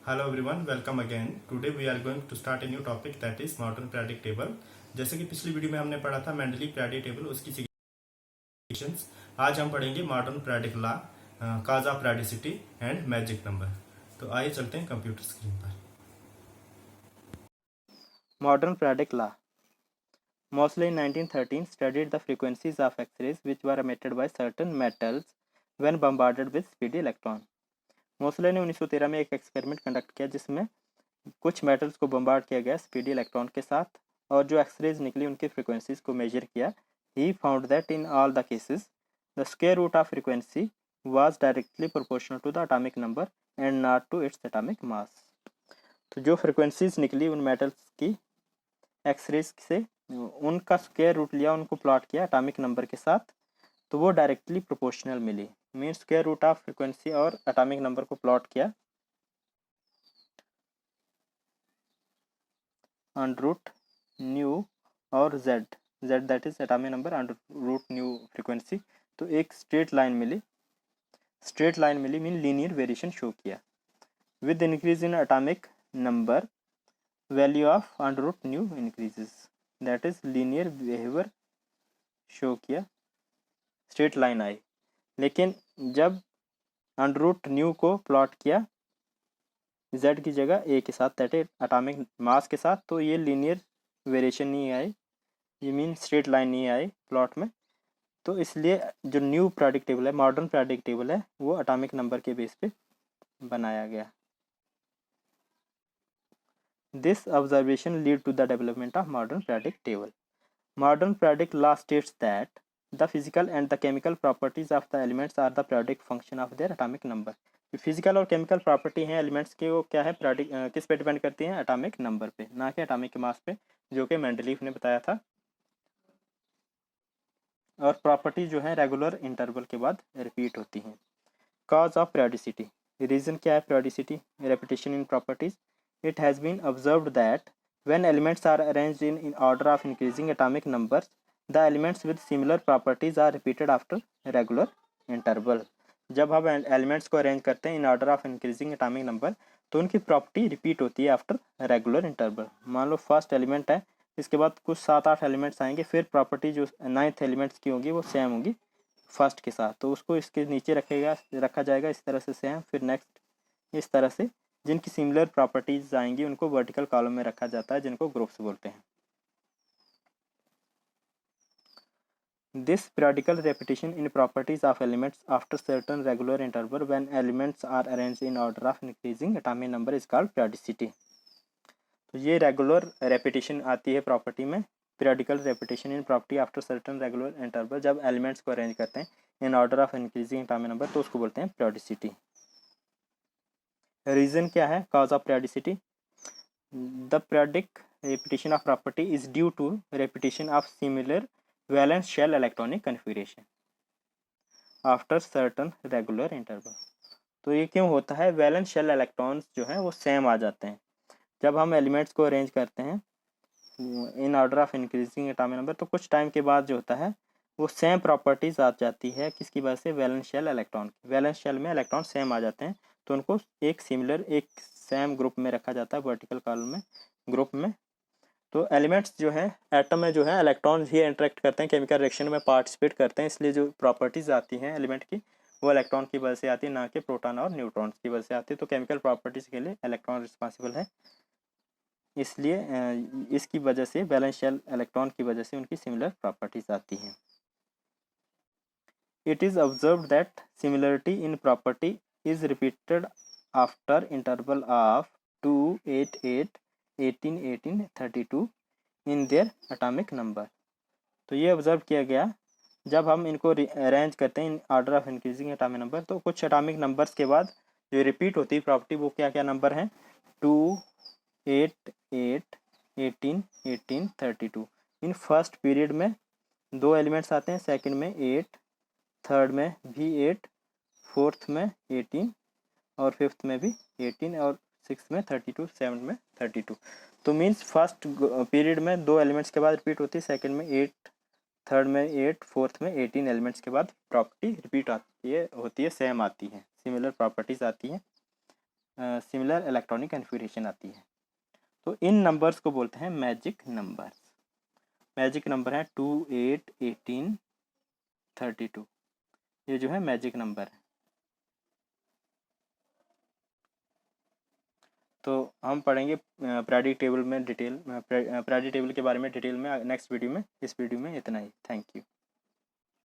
Hello everyone, welcome again. Today we are going to start a new topic that is modern periodic table. जैसे कि पिछली video में हमने पढ़ा था मेंडली periodic table, उसकी सिग्निफिकेशंस। आज हम पढ़ेंगे modern periodic law, cause of periodicity and magic number. तो आइए चलते हैं कंप्यूटर स्क्रीन पर। Modern periodic law. Mosley in 1913 studied the frequencies of X-rays which were emitted by certain metals when bombarded with speedy electron. Mosle ने 1913 में एक experiment conduct किया जिसमें कुछ मेटल्स को बम्बार्ड किया गया स्पीडी इलेक्ट्रॉन के साथ और जो एक्सरेज निकली उनकी फ्रीक्वेंसीज को मेजर किया. He found that in all the cases the square root of frequency was directly proportional to the atomic number and not to its atomic mass. तो जो फ्रीक्वेंसीज निकली उन मेटल्स की एक्सरेज से उनका स्क्वायर रूट लिया, उनको प्लॉट किया एटॉमिक नंबर के साथ, तो वो डायरेक्टली प्रोपोर्शनल मिली. Mean square root of frequency और एटॉमिक नंबर को प्लॉट किया अंडर रूट न्यू और z that is atomic number under root nu frequency. तो एक स्ट्रेट लाइन मिली मीन लीनियर वेरिएशन शो किया. With increase in atomic number value of under root nu increases, that is linear behaviour show किया, straight line आई. लेकिन जब under root nu को plot किया z की जगह a के साथ, दैट इज एटॉमिक मास के साथ, तो ये लीनियर वेरिएशन नहीं आई, ये मीन स्ट्रेट लाइन नहीं आई प्लॉट में. तो इसलिए जो न्यू पीरियोडिक टेबल है, मॉडर्न पीरियोडिक टेबल है, वो एटॉमिक नंबर के बेस पे बनाया गया. This observation lead to the development of modern periodic table. Modern periodic law states that the physical and the chemical properties of the elements are the periodic function of their atomic number. Physical और chemical property हैं elements की, वो क्या है, periodic किस पे depend करती हैं, एटॉमिक नंबर पे, ना कि एटॉमिक मास पे, जो कि मेंडलीफ ने बताया था. और प्रॉपर्टी जो है रेगुलर इंटरवल के बाद रिपीट होती हैं. Cause of periodicity. रीजन क्या है periodicity, repetition in properties. It has been observed that when elements are arranged in order of increasing atomic numbers, the elements with similar properties are repeated after regular interval. जब हम elements को arrange करते हैं in order of increasing atomic number, तो उनकी property repeat होती है after regular interval. मान लो फर्स्ट एलिमेंट है, इसके बाद कुछ 7-8 एलिमेंट्स आएंगे, फिर प्रॉपर्टी जो 9th एलिमेंट्स की होगी वो सेम होगी फर्स्ट के साथ, तो उसको इसके नीचे रखा जाएगा इस तरह से सेम. फिर नेक्स्ट इस तरह से जिनकी सिमिलर प्रॉपर्टीज आएंगी उनको वर्टिकल कॉलम में रखा जाता है, जिनको ग्रुप्स बोलते हैं. This periodical repetition in properties of elements after certain regular interval when elements are arranged in order of increasing atomic number is called periodicity. तो ये रेगुलर रेपिटेशन आती है प्रॉपर्टी में, periodical repetition in property after certain regular interval, जब elements को arrange करते हैं in order of increasing atomic number, तो उसको बोलते हैं periodicity. रीजन क्या है cause of periodicity. The periodic repetition of property is due to repetition of similar valence shell electronic configuration after certain regular interval. तो ये क्यों होता है, वैलेंस शेल इलेक्ट्रॉन्स जो हैं वो सेम आ जाते हैं जब हम एलिमेंट्स को अरेंज करते हैं in order of increasing atomic number. तो कुछ टाइम के बाद जो होता है वो सेम प्रॉपर्टीज आ जाती है, किसकी वजह से, valence shell electron. Valence shell में इलेक्ट्रॉन सेम आ जाते हैं, तो उनको एक सिमिलर एक सेम ग्रुप में रखा जाता है, वर्टिकल कॉलम में, ग्रुप में. तो एलिमेंट्स जो है एटम में जो है इलेक्ट्रॉन्स ही इंटरेक्ट करते हैं, केमिकल रिएक्शन में पार्टिसिपेट करते हैं, इसलिए जो प्रॉपर्टीज आती हैं एलिमेंट की वो इलेक्ट्रॉन की वजह से आती है, ना कि प्रोटॉन और न्यूट्रॉन्स की वजह से आती है. तो केमिकल प्रॉपर्टीज के लिए इलेक्ट्रॉन रिस्पॉन्सिबल है, इसलिए इसकी वजह से वैलेंस शेल इलेक्ट्रॉन की वजह से उनकी सिमिलर प्रॉपर्टीज आती हैं. It is observed that similarity in property is repeated after interval of 2, 8, 8, 18, 18, 32 in their atomic number. तो ये ऑब्जर्व किया गया जब हम इनको अरेंज करते हैं in order of increasing atomic number, तो कुछ एटॉमिक नंबर्स के बाद जो रिपीट होती है प्रॉपर्टी, वो क्या क्या नंबर हैं, 2, 8, 8, 18, 18, 32. इन फर्स्ट पीरियड में 2 एलिमेंट्स आते हैं, सेकंड में 8, थर्ड में भी 8, फोर्थ में 18 और फिफ्थ में भी 18 और सिक्स में 32, सेवन्थ में 32. तो मीन्स फर्स्ट पीरियड में 2 एलिमेंट्स के बाद रिपीट होती है, सेकंड में 8, थर्ड में 8, फोर्थ में 18 एलिमेंट्स के बाद प्रॉपर्टी रिपीट होती है, सेम आती है, सिमिलर प्रॉपर्टीज आती हैं. सिमिलर इलेक्ट्रॉनिक कन्फिगरेशन आती है। तो इन नंबर्स को बोलते हैं मैजिक नंबर्स। मैजिक नंबर है 2, 8, 18, 32। ये जो है मैजिक नंबर है। तो हम पढ़ेंगे प्रेडिक्ट टेबल में डिटेल, प्रेडिक्ट टेबल के बारे में डिटेल में नेक्स्ट वीडियो में। इस वीडियो में इतना ही। Thank you.